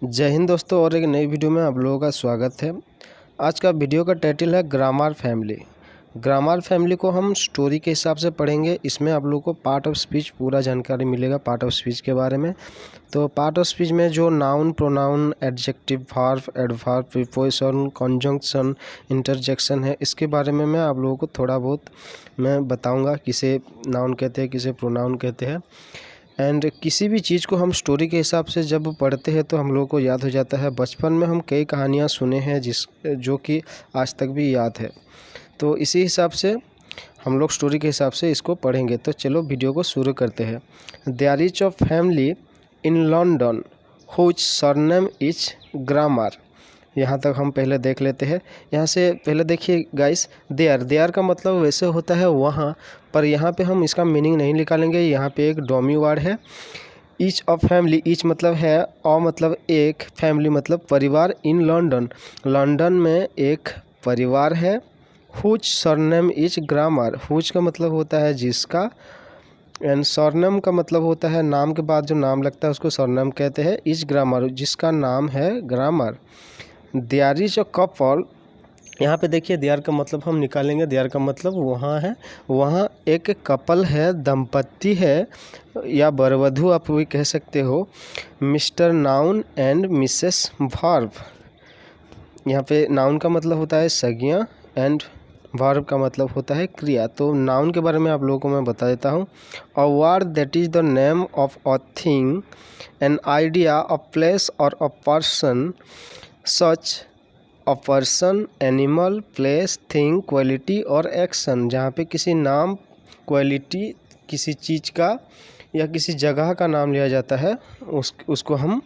जय हिंद दोस्तों, और एक नई वीडियो में आप लोगों का स्वागत है। आज का वीडियो का टाइटल है ग्रामर फैमिली। ग्रामर फैमिली को हम स्टोरी के हिसाब से पढ़ेंगे। इसमें आप लोगों को पार्ट ऑफ स्पीच पूरा जानकारी मिलेगा पार्ट ऑफ स्पीच के बारे में। तो पार्ट ऑफ स्पीच में जो noun, pronoun, adjective, verb, adverb, preposition, conjunction, interjection है, इसके बारे में मैं आप लोगों को थोड़ा बहुत मैं बताऊँगा। किसे नाउन कहते हैं, किसे प्रोनाउन कहते हैं। एंड किसी भी चीज़ को हम स्टोरी के हिसाब से जब पढ़ते हैं तो हम लोगों को याद हो जाता है। बचपन में हम कई कहानियाँ सुने हैं जो कि आज तक भी याद है। तो इसी हिसाब से हम लोग स्टोरी के हिसाब से इसको पढ़ेंगे। तो चलो वीडियो को शुरू करते हैं। There is a family in London whose surname is grammar. यहाँ तक हम पहले देख लेते हैं। यहाँ से पहले देखिए गाइस, देयर का मतलब वैसे होता है वहाँ, पर यहाँ पे हम इसका मीनिंग नहीं निकालेंगे। यहाँ पे एक डोमी वर्ड है। ईच ऑफ फैमिली, ईच मतलब है, और मतलब एक, फैमिली मतलब परिवार। इन लंदन, लंदन में एक परिवार है। Whose surname is grammar, whose का मतलब होता है जिसका, एंड सरनेम का मतलब होता है नाम के बाद जो नाम लगता है उसको सरनेम कहते हैं। इज ग्रामर, जिसका नाम है grammar. There is a couple, यहाँ पे देखिए देयर का मतलब हम निकालेंगे। देयर का मतलब वहाँ है, वहाँ एक कपल है, दंपत्ति है या बरवधु आप भी कह सकते हो। Mister noun and Mrs verb, यहाँ पे नाउन का मतलब होता है सगियाँ एंड वर्ब का मतलब होता है क्रिया। तो नाउन के बारे में आप लोगों को मैं बता देता हूँ। A word that is the name of a thing, an idea, a place or a person, such a person, animal, place, thing, quality or action. जहाँ पे किसी नाम, क्वालिटी, किसी चीज़ का या किसी जगह का नाम लिया जाता है उसको हम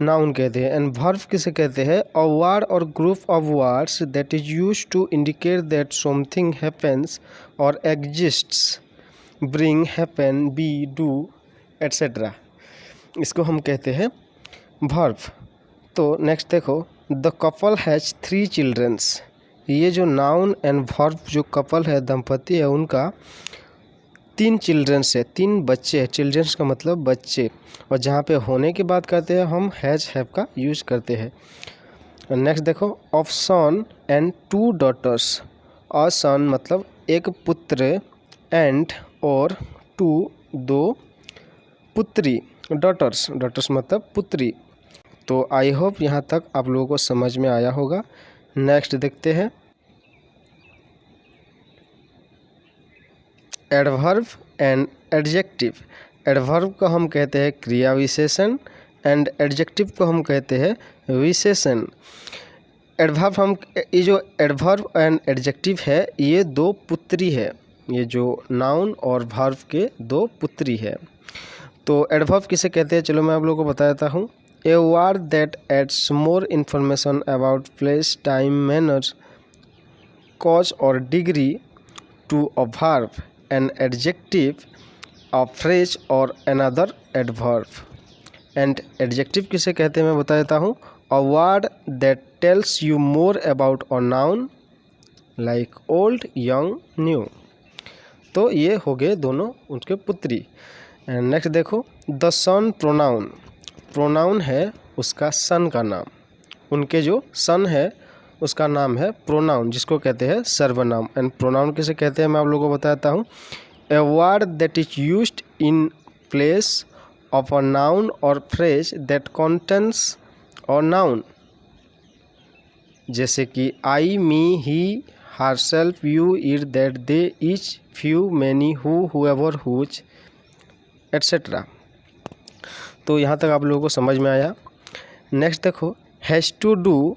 नाउन कहते हैं। एंड वर्ब किसे कहते हैं? A word or group of words that is used to indicate that something happens or exists, bring, happen, be, do, etcetera, इसको हम कहते हैं वर्ब। तो नेक्स्ट देखो, द कपल हैज़ 3 चिल्ड्रंस। ये जो नाउन एंड वर्ब, जो कपल है, दंपति है, उनका 3 चिल्ड्रंस है, 3 बच्चे हैं। चिल्ड्रंस का मतलब बच्चे, और जहाँ पे होने की बात करते हैं हम हैज़, हैव का यूज करते हैं। नेक्स्ट देखो, ऑफ सन एंड 2 डॉटर्स। अ सन मतलब एक पुत्र, एंड और 2 2 पुत्री, डॉटर्स, डॉटर्स मतलब पुत्री। तो आई होप यहाँ तक आप लोगों को समझ में आया होगा। नेक्स्ट देखते हैं एडवर्ब एंड एडजेक्टिव। एडवर्ब को हम कहते हैं क्रिया विशेषण, एंड एडजेक्टिव को हम कहते हैं विशेषण। एडवर्ब हम, ये जो एडवर्ब एंड एडजेक्टिव है, ये 2 पुत्री है। ये जो नाउन और वर्ब के 2 पुत्री है। तो एडवर्ब किसे कहते हैं, चलो मैं आप लोगों को बता देता हूँ। A word that adds more information about place, time, manner, cause or degree to a verb, an adjective, a phrase or another adverb. And adjective किसे कहते हैं मैं बता देता हूँ। A word that tells you more about a noun like old, young, new. तो ये हो गए दोनों उनके पुत्री। एंड नेक्स्ट देखो, द सन प्रोनाउन। प्रोनाउन है उसका सन का नाम, उनके जो सन है उसका नाम है प्रोनाउन, जिसको कहते हैं सर्वनाम। एंड प्रोनाउन किसे कहते हैं मैं आप लोगों को बताता हूँ। A word that is used in place of a noun or phrase that contains a noun, जैसे कि I, me, he, herself, you, it, that, they, each, few, many, who, whoever, whose, etcetera. तो यहाँ तक आप लोगों को समझ में आया। नेक्स्ट देखो, हैज़ टू डू,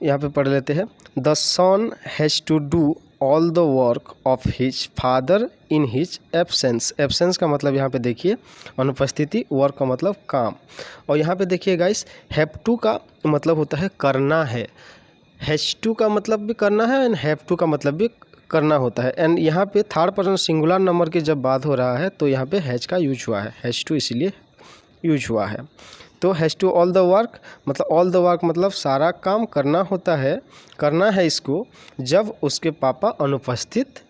यहाँ पे पढ़ लेते हैं। The son has to do all the work of his father in his absence. Absence का मतलब यहाँ पे देखिए अनुपस्थिति, वर्क का मतलब काम। और यहाँ पे देखिए गाइस, हैव टू का मतलब होता है करना है। हैज़ टू का मतलब भी करना है, एंड हैव टू का मतलब भी करना होता है। एंड यहाँ पे थर्ड पर्सन सिंगुलर नंबर की जब बात हो रहा है तो यहाँ पे हैज़ का यूज हुआ है, हैज़ टू इसीलिए यूज हुआ है। तो has to all the work मतलब ऑल द वर्क मतलब सारा काम करना होता है, करना है इसको जब उसके पापा अनुपस्थित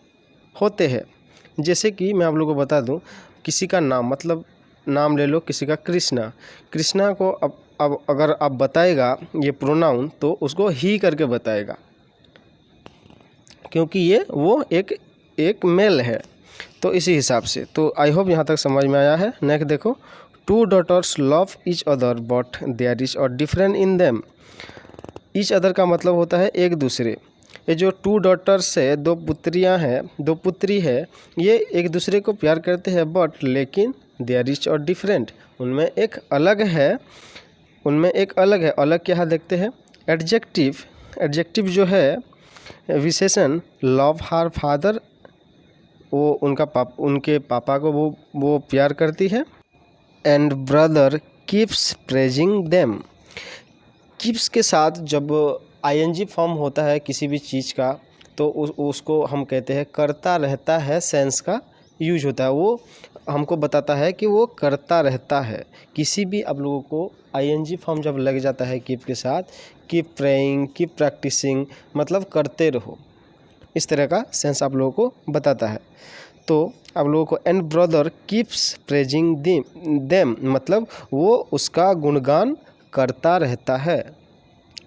होते हैं। जैसे कि मैं आप लोगों को बता दूं, किसी का नाम, मतलब नाम ले लो किसी का कृष्णा। कृष्णा को अब अब अगर आप बताएगा ये प्रोनाउन तो उसको ही करके बताएगा, क्योंकि ये वो एक मेल है। तो इसी हिसाब से, तो आई होप यहाँ तक समझ में आया है। नेक्स्ट देखो, 2 daughters love each other but there is a difference in them। Each other का मतलब होता है एक दूसरे। ये जो 2 daughters है, 2 पुत्रियाँ हैं, 2 पुत्री है, ये एक दूसरे को प्यार करते हैं, बट लेकिन देयर इज अ डिफरेंट, उनमें एक अलग है, अलग क्या देखते हैं, एडजेक्टिव जो है विशेषण, लव हर फादर, वो उनके पापा को वो प्यार करती है, and brother keeps praising them. Keeps के साथ जब आईएनजी फॉर्म होता है किसी भी चीज़ का, तो उसको हम कहते हैं करता रहता है, सेंस का यूज होता है, वो हमको बताता है कि वो करता रहता है। किसी भी आप लोगों को आईएनजी फॉर्म जब लग जाता है कीप के साथ, कीप प्रेइंग, कीप प्रैक्टिसिंग, मतलब करते रहो, इस तरह का सेंस आप लोगों को बताता है। तो आप लोगों को and brother keeps praising them, मतलब वो उसका गुणगान करता रहता है,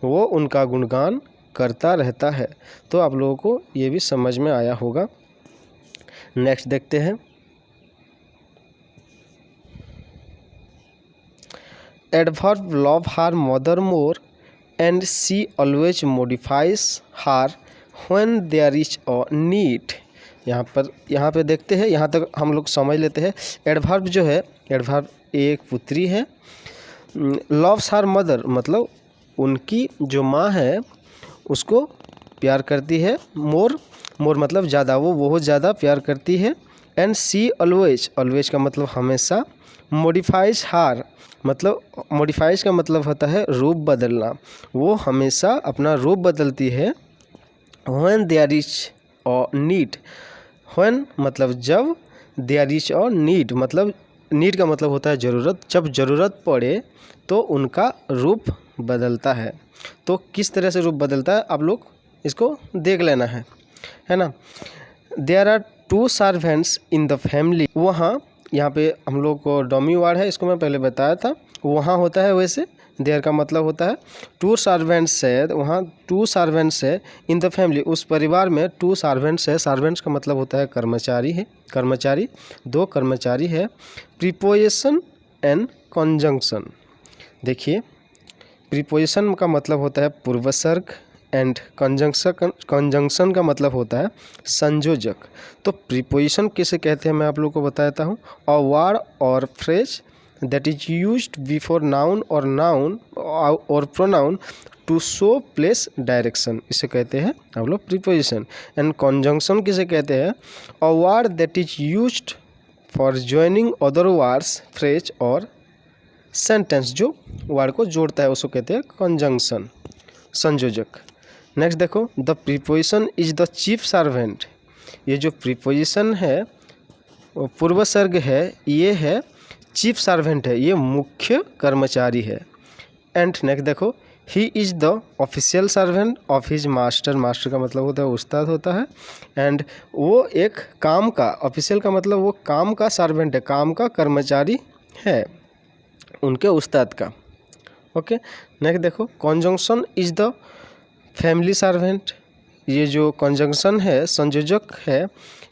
वो उनका गुणगान करता रहता है। तो आप लोगों को ये भी समझ में आया होगा। नेक्स्ट देखते हैं, adverb love her mother more and she always modifies her when there is a need. यहाँ पर देखते हैं, यहाँ तक हम लोग समझ लेते हैं। एडवर्ब जो है, एडवर्ब एक पुत्री है, लव्स हर मदर मतलब उनकी जो माँ है उसको प्यार करती है, मोर मतलब ज़्यादा, वो बहुत ज़्यादा प्यार करती है, एंड सी ऑलवेज का मतलब हमेशा, मॉडिफाइज हार मतलब मॉडिफाइज का मतलब होता है रूप बदलना, वो हमेशा अपना रूप बदलती है। When there is a need, when मतलब जब, देयर इज अ नीड मतलब नीड का मतलब होता है ज़रूरत, जब ज़रूरत पड़े तो उनका रूप बदलता है। तो किस तरह से रूप बदलता है आप लोग इसको देख लेना है ना। There are 2 servants in the family, वहाँ, यहाँ पे हम लोग को डमी वर्ड है, इसको मैं पहले बताया था, वहाँ होता है वैसे, देयर का मतलब होता है 2 सर्वेंट्स है, वहाँ 2 सर्वेंट्स है, इन द फैमिली उस परिवार में 2 सर्वेंट्स है, सर्वेंट्स का मतलब होता है कर्मचारी है, कर्मचारी, 2 कर्मचारी है। प्रीपोजिशन एंड कंजंक्शन, देखिए प्रीपोजिशन का मतलब होता है पूर्वसर्ग, एंड कंजंक्शन का मतलब होता है संयोजक। तो प्रीपोजिशन किसे कहते हैं मैं आप लोग को बताता हूँ, अ वर्ड और phrase that is used before noun or pronoun to show place direction, इसे कहते हैं आप लोग प्रीपोजिशन। एंड कंजंक्शन किसे कहते हैं, a word that is used for joining other words, phrase और सेंटेंस, जो वर्ड को जोड़ता है उसको कहते हैं कंजंक्शन, संयोजक। नेक्स्ट देखो, the preposition is the chief servant, ये जो प्रीपोजिशन है पूर्वसर्ग है, ये है चीफ सर्वेंट है, ये मुख्य कर्मचारी है। एंड नेक्स्ट देखो, he is the official servant of his master, master का मतलब होता है उस्ताद होता है, एंड वो एक काम का, ऑफिशियल का मतलब वो काम का सर्वेंट है, काम का कर्मचारी है उनके उस्ताद का। ओके, नेक्स्ट देखो, conjunction is the family servant, ये जो कंजंक्शन है, संयोजक है,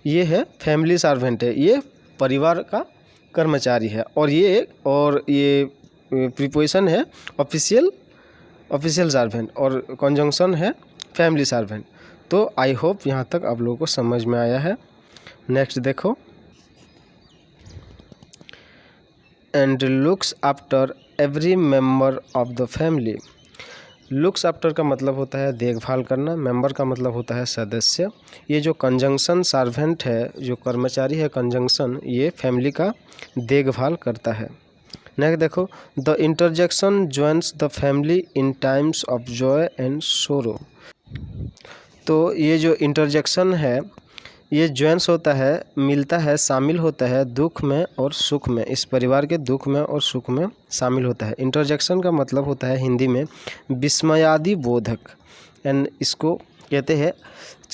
ये है फैमिली सर्वेंट है, ये परिवार का कर्मचारी है, और ये प्रीपोजिशन है ऑफिशियल सर्वेंट, और कंजंक्शन है फैमिली सर्वेंट। तो आई होप यहाँ तक आप लोगों को समझ में आया है। नेक्स्ट देखो, and looks after every member of the family, looks after का मतलब होता है देखभाल करना, मेंबर का मतलब होता है सदस्य। ये जो कंजंक्शन सर्वेंट है, जो कर्मचारी है कंजंक्शन, ये फैमिली का देखभाल करता है। नेक्स्ट देखो, the interjection joins the family in times of Joy and सोरो, तो ये जो इंटरजेक्शन है ये जॉइंस होता है, मिलता है, शामिल होता है दुख में और सुख में, इस परिवार के दुख में और सुख में शामिल होता है। इंटरजेक्शन का मतलब होता है हिंदी में विस्मयादि बोधक, एंड इसको कहते हैं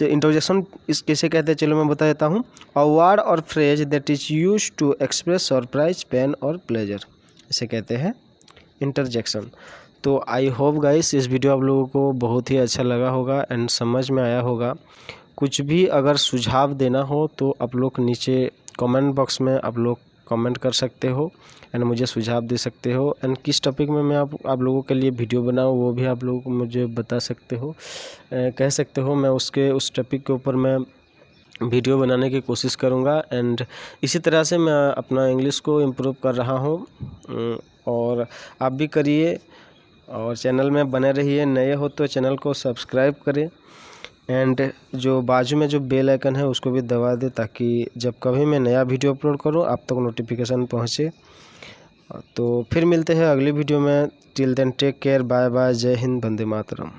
इंटरजेक्शन, इस किसे कहते हैं चलो मैं बता देता हूँ, अ वर्ड और phrase that is used to express surprise, pain और प्लेजर, इसे कहते हैं इंटरजेक्शन। तो आई होप गाइस इस वीडियो आप लोगों को बहुत ही अच्छा लगा होगा एंड समझ में आया होगा। कुछ भी अगर सुझाव देना हो तो आप लोग नीचे कमेंट बॉक्स में आप लोग कमेंट कर सकते हो एंड मुझे सुझाव दे सकते हो एंड किस टॉपिक में मैं आप लोगों के लिए वीडियो बनाऊँ वो भी आप लोगों को मुझे बता सकते हो, कह सकते हो। मैं उस टॉपिक के ऊपर मैं वीडियो बनाने की कोशिश करूँगा एंड इसी तरह से मैं अपना इंग्लिश को इम्प्रूव कर रहा हूँ और आप भी करिए और चैनल में बने रहिए। नए हो तो चैनल को सब्सक्राइब करें एंड जो बाजू में जो बेल आइकन है उसको भी दबा दें ताकि जब कभी मैं नया वीडियो अपलोड करूं आप तक नोटिफिकेशन पहुंचे। तो फिर मिलते हैं अगली वीडियो में। Till then take care, bye bye, जय हिंद, वंदे मातरम।